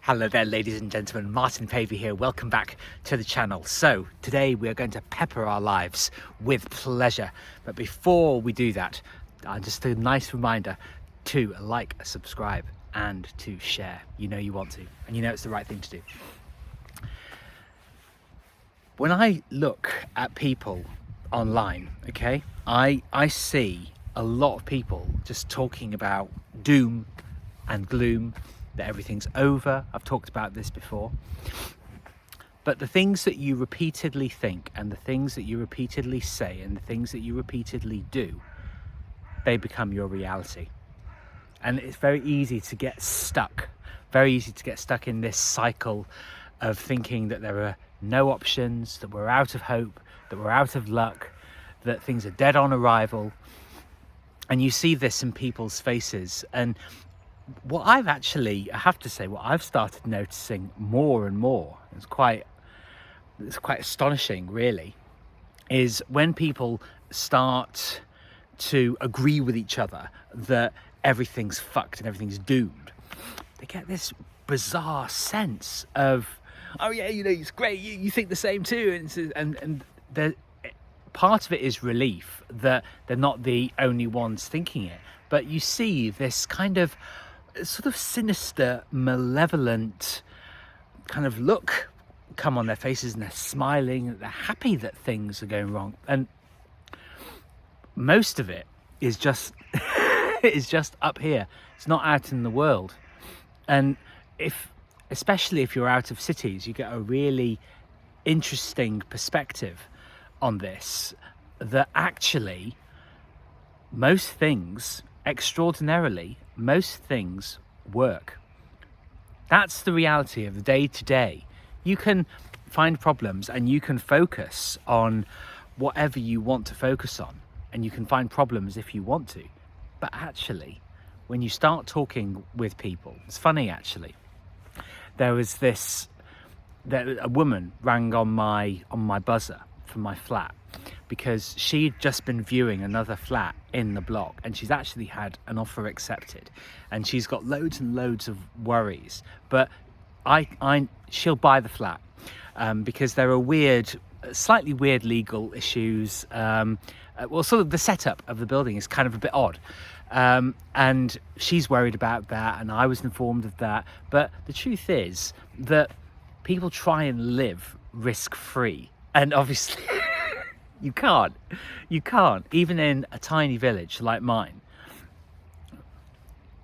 Hello there, ladies and gentlemen, Martin Pavey here. Welcome back to the channel. So today we are going to pepper our lives with pleasure. But before we do that, just a nice reminder to like, subscribe and to share. You know you want to, and you know it's the right thing to do. When I look at people online, okay, I see a lot of people just talking about doom and gloom, that everything's over. I've talked about this before. But the things that you repeatedly think and the things that you repeatedly say and the things that you repeatedly do, they become your reality. And it's very easy to get stuck, in this cycle of thinking that there are no options, that we're out of hope, that we're out of luck, that things are dead on arrival. And you see this in people's faces. And what I have to say, what I've started noticing more and more, it's quite astonishing really, is when people start to agree with each other that everything's fucked and everything's doomed, they get this bizarre sense of, oh yeah, you know, it's great, you think the same too, and part of it is relief that they're not the only ones thinking it, but you see this kind of sort of sinister, malevolent kind of look come on their faces, and they're smiling, they're happy that things are going wrong. And most of it is just is just up here. It's not out in the world. And especially if you're out of cities, you get a really interesting perspective on this, that actually most things, extraordinarily, most things work. That's the reality of the day to day. You can find problems and you can focus on whatever you want to focus on, and you can find problems if you want to. But actually, when you start talking with people, it's funny actually. There was a woman rang on my buzzer from my flat, because she'd just been viewing another flat in the block, and she's actually had an offer accepted, and she's got loads and loads of worries. But she'll buy the flat because there are slightly weird legal issues. Well, sort of the setup of the building is kind of a bit odd. And she's worried about that, and I was informed of that. But the truth is that people try and live risk-free, and obviously you can't, even in a tiny village like mine.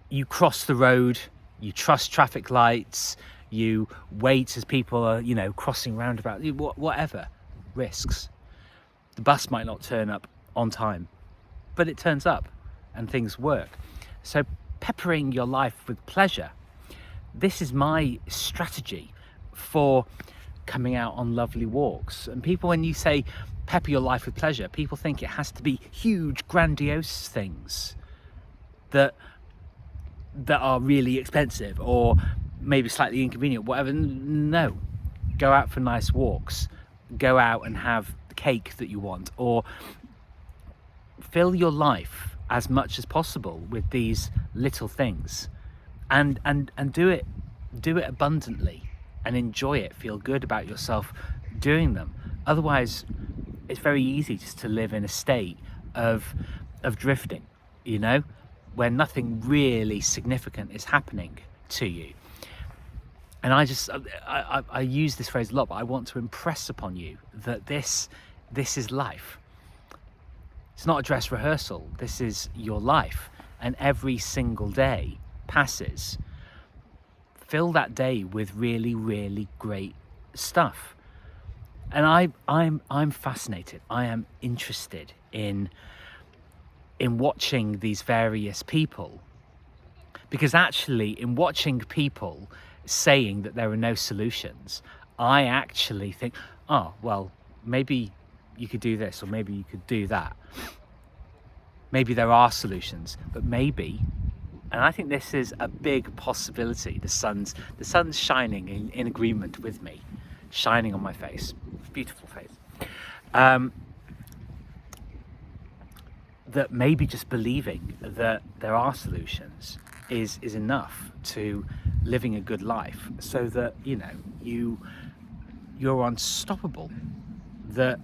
You cross the road, you trust traffic lights, you wait as people are, crossing roundabout, whatever, risks. The bus might not turn up on time, but it turns up and things work. So peppering your life with pleasure, this is my strategy for coming out on lovely walks. And people, when you say pepper your life with pleasure, people think it has to be huge, grandiose things that are really expensive or maybe slightly inconvenient, whatever. No, go out for nice walks, go out and have the cake that you want, or fill your life as much as possible with these little things, and do it abundantly, and enjoy it, feel good about yourself doing them. Otherwise, it's very easy just to live in a state of drifting, where nothing really significant is happening to you. And I use this phrase a lot, but I want to impress upon you that this is life. It's not a dress rehearsal. This is your life, and every single day passes. Fill that day with really, really great stuff. And I'm fascinated. I am interested in watching these various people, because actually, in watching people saying that there are no solutions, I actually think, oh well, maybe you could do this, or maybe you could do that. Maybe there are solutions, but maybe, and I think this is a big possibility. The sun's shining in agreement with me, shining on my face, beautiful face. That maybe just believing that there are solutions is enough to living a good life, so that you're unstoppable, that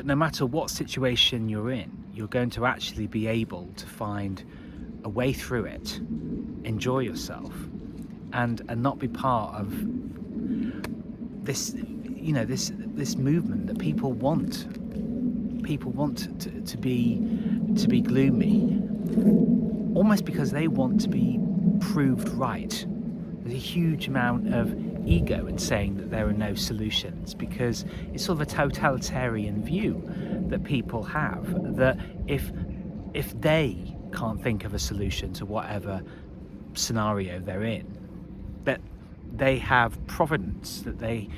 no matter what situation you're in, you're going to actually be able to find a way through it, enjoy yourself, and not be part of this this movement that people want to be gloomy, almost because they want to be proved right. There's a huge amount of ego in saying that there are no solutions, because it's sort of a totalitarian view that people have, that if they can't think of a solution to whatever scenario they're in, that they have providence, that they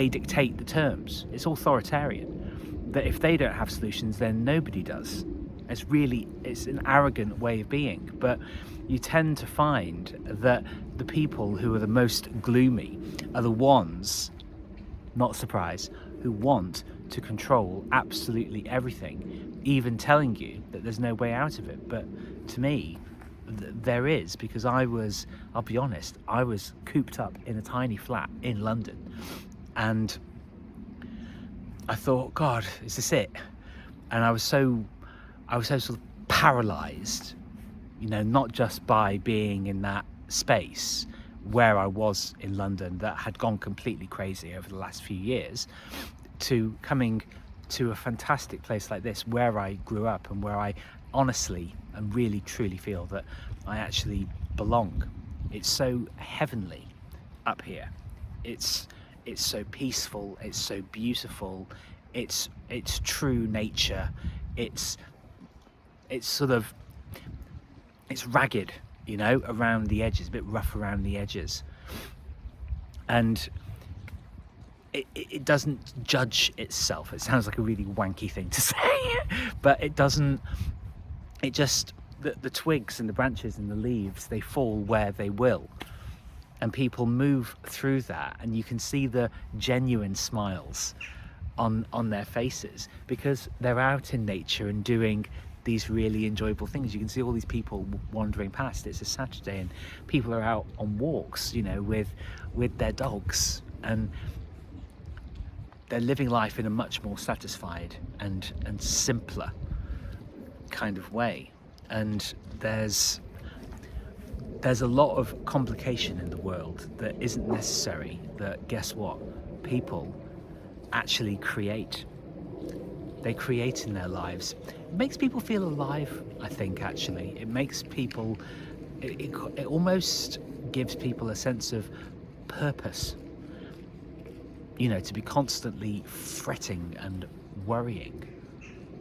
dictate the terms. It's authoritarian, that if they don't have solutions, then nobody does. It's an arrogant way of being. But you tend to find that the people who are the most gloomy are the ones, not surprise, who want to control absolutely everything, even telling you that there's no way out of it. But to me, there is, because I'll be honest, I was cooped up in a tiny flat in London, and I thought, God, is this it? And I was so sort of paralysed, not just by being in that space where I was in London that had gone completely crazy over the last few years, to coming to a fantastic place like this where I grew up, and where I honestly and really truly feel that I actually belong. It's so heavenly up here. It's so peaceful, it's so beautiful, it's true nature, it's ragged, around the edges, a bit rough around the edges, and it doesn't judge itself. It sounds like a really wanky thing to say, but it doesn't. It just, the twigs and the branches and the leaves, they fall where they will, and people move through that, and you can see the genuine smiles on their faces, because they're out in nature and doing these really enjoyable things. You can see all these people wandering past. It's a Saturday and people are out on walks, with their dogs, and they're living life in a much more satisfied and simpler kind of way. And there's a lot of complication in the world that isn't necessary, that, guess what, people actually create. They create in their lives. It makes people feel alive, I think, actually. It makes people, it almost gives people a sense of purpose, to be constantly fretting and worrying.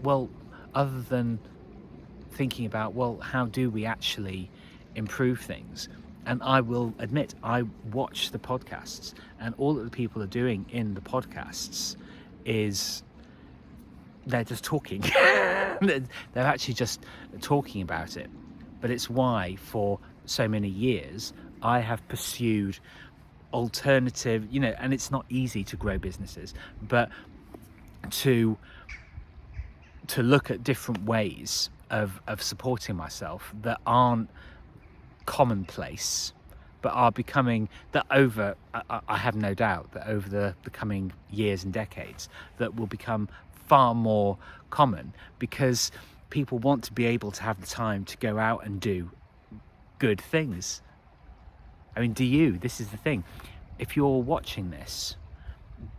Well, other than thinking about, well, how do we actually improve things? And I will admit, I watch the podcasts, and all that the people are doing in the podcasts is they're just talking. They're actually just talking about it. But it's why for so many years I have pursued alternative, and it's not easy to grow businesses, but to look at different ways of supporting myself that aren't commonplace, but are becoming, that over, I have no doubt that over the coming years and decades, that will become far more common, because people want to be able to have the time to go out and do good things. I mean, this is the thing, if you're watching this,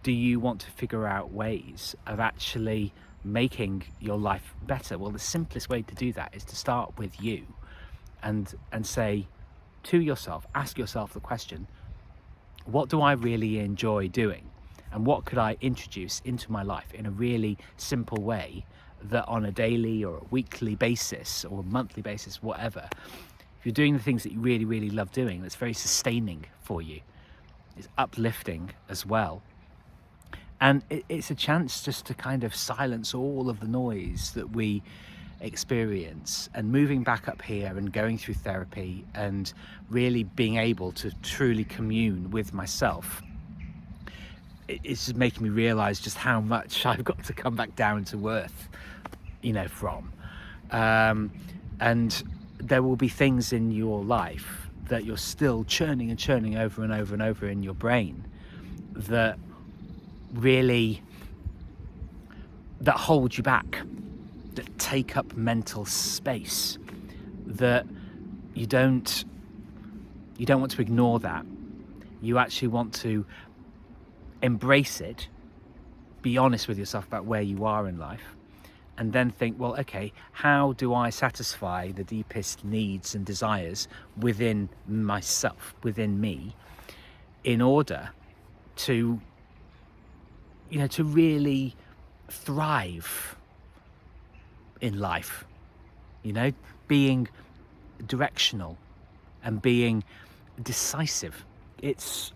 do you want to figure out ways of actually making your life better? Well, the simplest way to do that is to start with you, and say to yourself, ask yourself the question, what do I really enjoy doing? And what could I introduce into my life in a really simple way, that on a daily or a weekly basis or a monthly basis, whatever, if you're doing the things that you really, really love doing, that's very sustaining for you, it's uplifting as well. And it's a chance just to kind of silence all of the noise that we experience, and moving back up here and going through therapy and really being able to truly commune with myself. It's just making me realise just how much I've got to come back down to earth, from. And there will be things in your life that you're still churning and churning over and over and over in your brain that really, that hold you back, that take up mental space, that you don't want to ignore that. You actually want to embrace it, be honest with yourself about where you are in life, and then think, well, okay, how do I satisfy the deepest needs and desires within myself, within me, in order to, to really thrive in life, being directional and being decisive. It's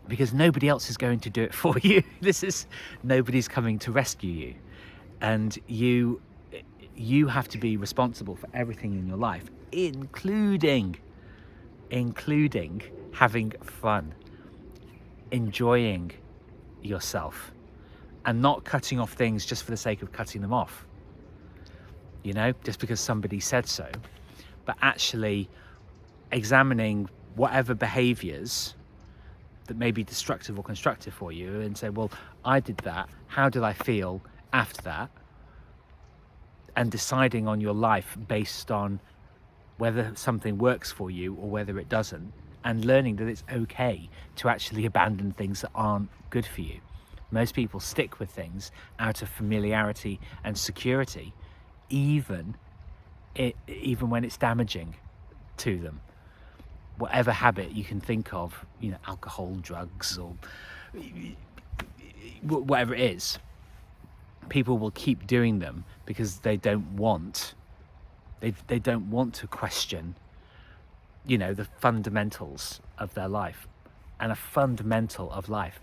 because nobody else is going to do it for you. Nobody's coming to rescue you. And you have to be responsible for everything in your life, including having fun, enjoying yourself, and not cutting off things just for the sake of cutting them off, just because somebody said so, but actually examining whatever behaviors that may be destructive or constructive for you and say, well, I did that, how did I feel after that? And deciding on your life based on whether something works for you or whether it doesn't, and learning that it's okay to actually abandon things that aren't good for you. Most people stick with things out of familiarity and security, even when it's damaging to them. Whatever habit you can think of, alcohol, drugs, or whatever it is, people will keep doing them because they don't want to question, the fundamentals of their life. And a fundamental of life,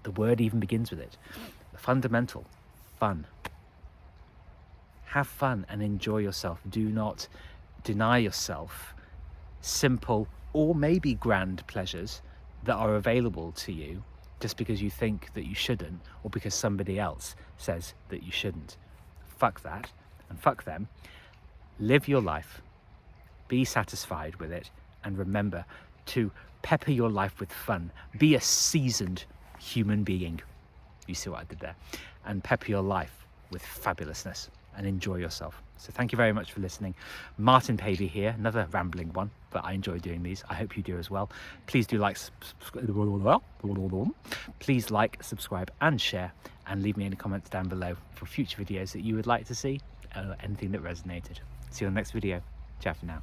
the word even begins with it. The fundamental, fun. Have fun and enjoy yourself. Do not deny yourself simple or maybe grand pleasures that are available to you just because you think that you shouldn't, or because somebody else says that you shouldn't. Fuck that and fuck them. Live your life, be satisfied with it, and remember to pepper your life with fun. Be a seasoned human being. You see what I did there? And pepper your life with fabulousness and enjoy yourself. So thank you very much for listening. Martin Pavey here, another rambling one, but I enjoy doing these. I hope you do as well. Please do please like, subscribe and share, and leave me any comments down below for future videos that you would like to see, anything that resonated. See you on the next video. Ciao for now.